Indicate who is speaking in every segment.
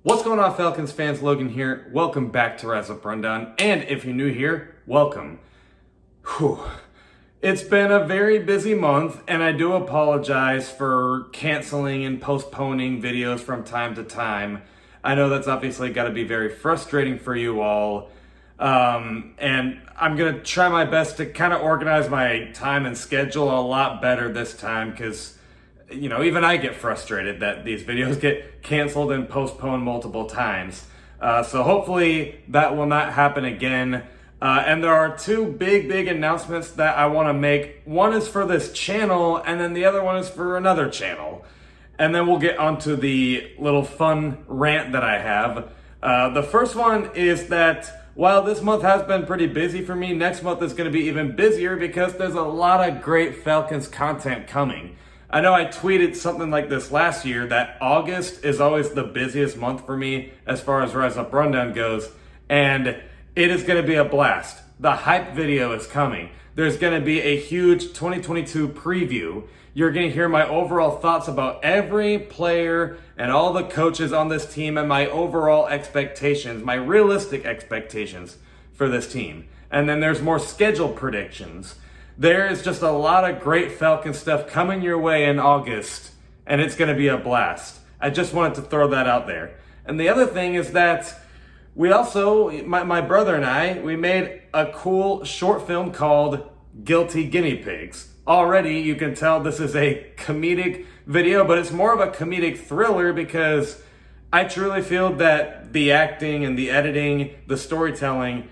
Speaker 1: What's going on, Falcons fans? Logan here. Welcome back to Rise Up Rundown. And if you're new here, welcome. Whew. It's been a very busy month, and I do apologize for canceling and postponing videos from time to time. I know that's obviously got to be very frustrating for you all. And I'm going to try my best to kind of organize my time and schedule a lot better this time because even I get frustrated that these videos get canceled and postponed multiple times. So hopefully that will not happen again. And there are two big announcements that I want to make. One is for this channel, and then the other one is for another channel. And then we'll get onto the little fun rant that I have. The first one is that while this month has been pretty busy for me, next month is going to be even busier because there's a lot of great Falcons content coming. I know I tweeted something like this last year that August is always the busiest month for me as far as Rise Up Rundown goes, and it is going to be a blast. The hype video is coming. There's going to be a huge 2022 preview. You're going to hear my overall thoughts about every player and all the coaches on this team and my overall expectations, my realistic expectations for this team. And then there's more schedule predictions. There is just a lot of great Falcon stuff coming your way in August, and it's going to be a blast. I just wanted to throw that out there. And the other thing is that we also, my brother and I, we made a cool short film called Guilty Guinea Pigs. Already, you can tell this is a comedic video, but it's more of a comedic thriller because I truly feel that the acting and the editing, the storytelling,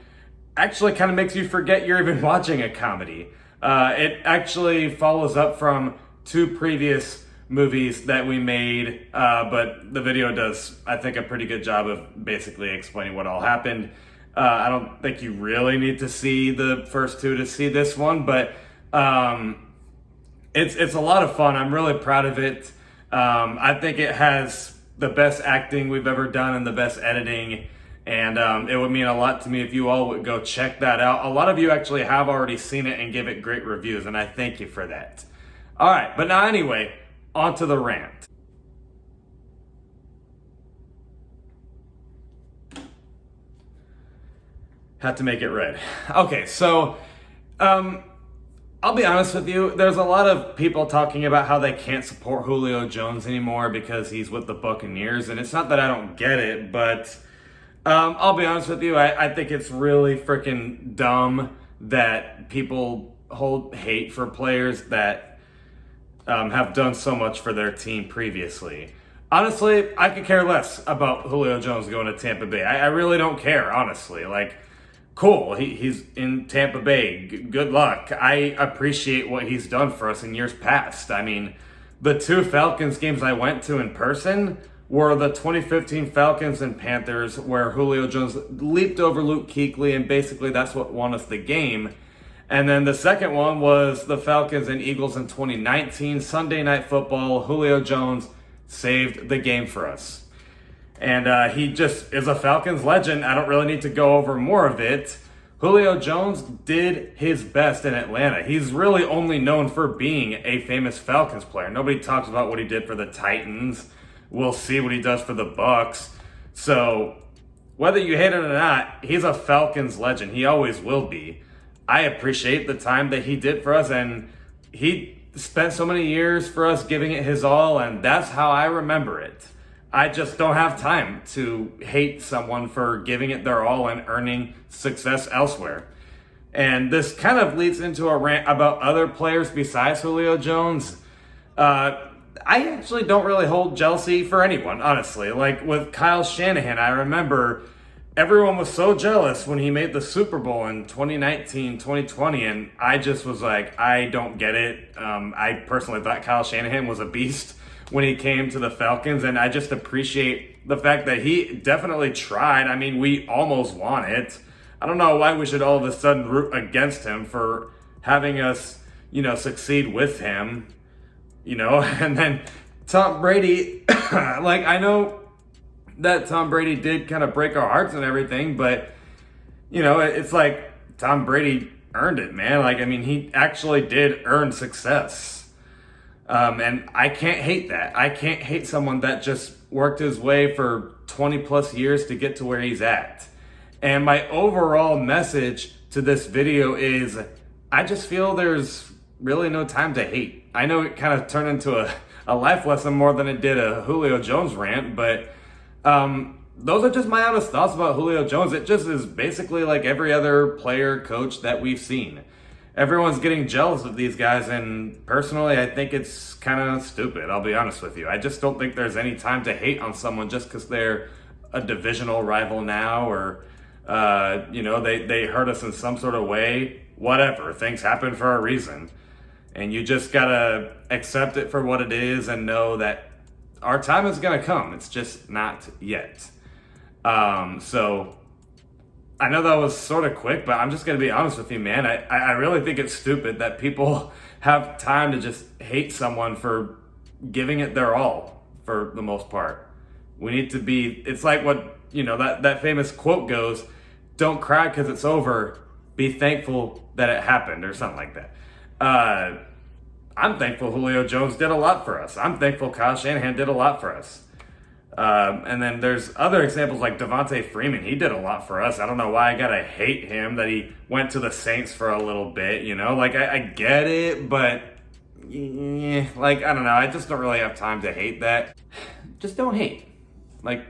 Speaker 1: actually kind of makes you forget you're even watching a comedy. It actually follows up from two previous movies that we made, but the video does, I think, a pretty good job of basically explaining what all happened. I don't think you really need to see the first two to see this one, but it's a lot of fun. I'm really proud of it. I think it has the best acting we've ever done and the best editing. And it would mean a lot to me if you all would go check that out. A lot of you actually have already seen it and give it great reviews, and I thank you for that. All right, but now anyway, on to the rant. Had to make it red. Okay, so I'll be honest with you. There's a lot of people talking about how they can't support Julio Jones anymore because he's with the Buccaneers, and it's not that I don't get it, but I'll be honest with you, I think it's really freaking dumb that people hold hate for players that have done so much for their team previously. Honestly, I could care less about Julio Jones going to Tampa Bay. I really don't care, honestly. Like, cool, he's in Tampa Bay. Good luck. I appreciate what he's done for us in years past. I mean, the two Falcons games I went to in person were the 2015 Falcons and Panthers, where Julio Jones leaped over Luke Kuechly, and basically that's what won us the game. And then the second one was the Falcons and Eagles in 2019, Sunday Night Football. Julio Jones saved the game for us. And he just is a Falcons legend. I don't really need to go over more of it. Julio Jones did his best in Atlanta. He's really only known for being a famous Falcons player. Nobody talks about what he did for the Titans. We'll see what he does for the Bucs. So whether you hate it or not, he's a Falcons legend. He always will be. I appreciate the time that he did for us, and he spent so many years for us giving it his all, and that's how I remember it. I just don't have time to hate someone for giving it their all and earning success elsewhere. And this kind of leads into a rant about other players besides Julio Jones. I actually don't really hold jealousy for anyone, honestly. Like with Kyle Shanahan, I remember everyone was so jealous when he made the Super Bowl in 2019, 2020, and I just was like, I don't get it. I personally thought Kyle Shanahan was a beast when he came to the Falcons, and I just appreciate the fact that he definitely tried. I mean, we almost won it. I don't know why we should all of a sudden root against him for having us, succeed with him. And then Tom Brady, like, I know that Tom Brady did kind of break our hearts and everything, but, it's like Tom Brady earned it, man. Like, I mean, he actually did earn success. And I can't hate that. I can't hate someone that just worked his way for 20 plus years to get to where he's at. And my overall message to this video is I just feel there's really no time to hate. I know it kind of turned into a life lesson more than it did a Julio Jones rant, but those are just my honest thoughts about Julio Jones. It just is basically like every other player, coach that we've seen. Everyone's getting jealous of these guys, and personally, I think it's kind of stupid, I'll be honest with you. I just don't think there's any time to hate on someone just because they're a divisional rival now, or, they hurt us in some sort of way. Whatever, things happen for a reason. And you just gotta accept it for what it is and know that our time is gonna come. It's just not yet. So I know that was sort of quick, but I'm just going to be honest with you, man. I really think it's stupid that people have time to just hate someone for giving it their all for the most part. We need to be, it's like what, that famous quote goes, don't cry because it's over, be thankful that it happened, or something like that. I'm thankful Julio Jones did a lot for us. I'm thankful Kyle Shanahan did a lot for us. And then there's other examples like Devontae Freeman. He did a lot for us. I don't know why I gotta hate him that he went to the Saints for a little bit, Like, I get it, but, I don't know. I just don't really have time to hate that. Just don't hate. Like,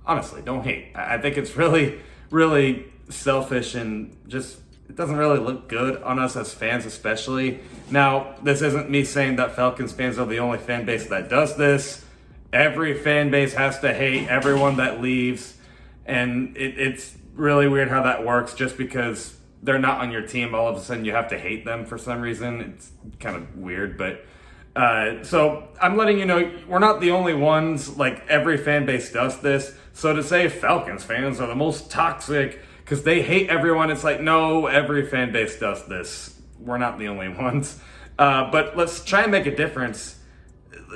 Speaker 1: honestly, don't hate. I think it's really, really selfish and just, it doesn't really look good on us as fans especially. Now, this isn't me saying that Falcons fans are the only fan base that does this. Every fan base has to hate everyone that leaves, and it's really weird how that works. Just because they're not on your team, all of a sudden you have to hate them for some reason. It's kind of weird, but so I'm letting you know we're not the only ones. Like, every fan base does this. So to say Falcons fans are the most toxic because they hate everyone, it's like, no, every fan base does this. We're not the only ones. But let's try and make a difference.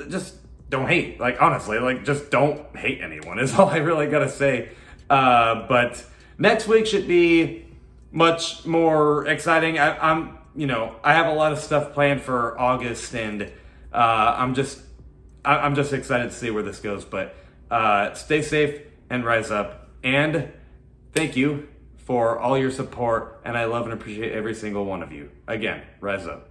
Speaker 1: Just don't hate. Like, honestly, just don't hate anyone is all I really gotta say. But next week should be much more exciting. I have a lot of stuff planned for August, and I'm just excited to see where this goes. But stay safe and rise up. And thank you for all your support, and I love and appreciate every single one of you. Again, rise up.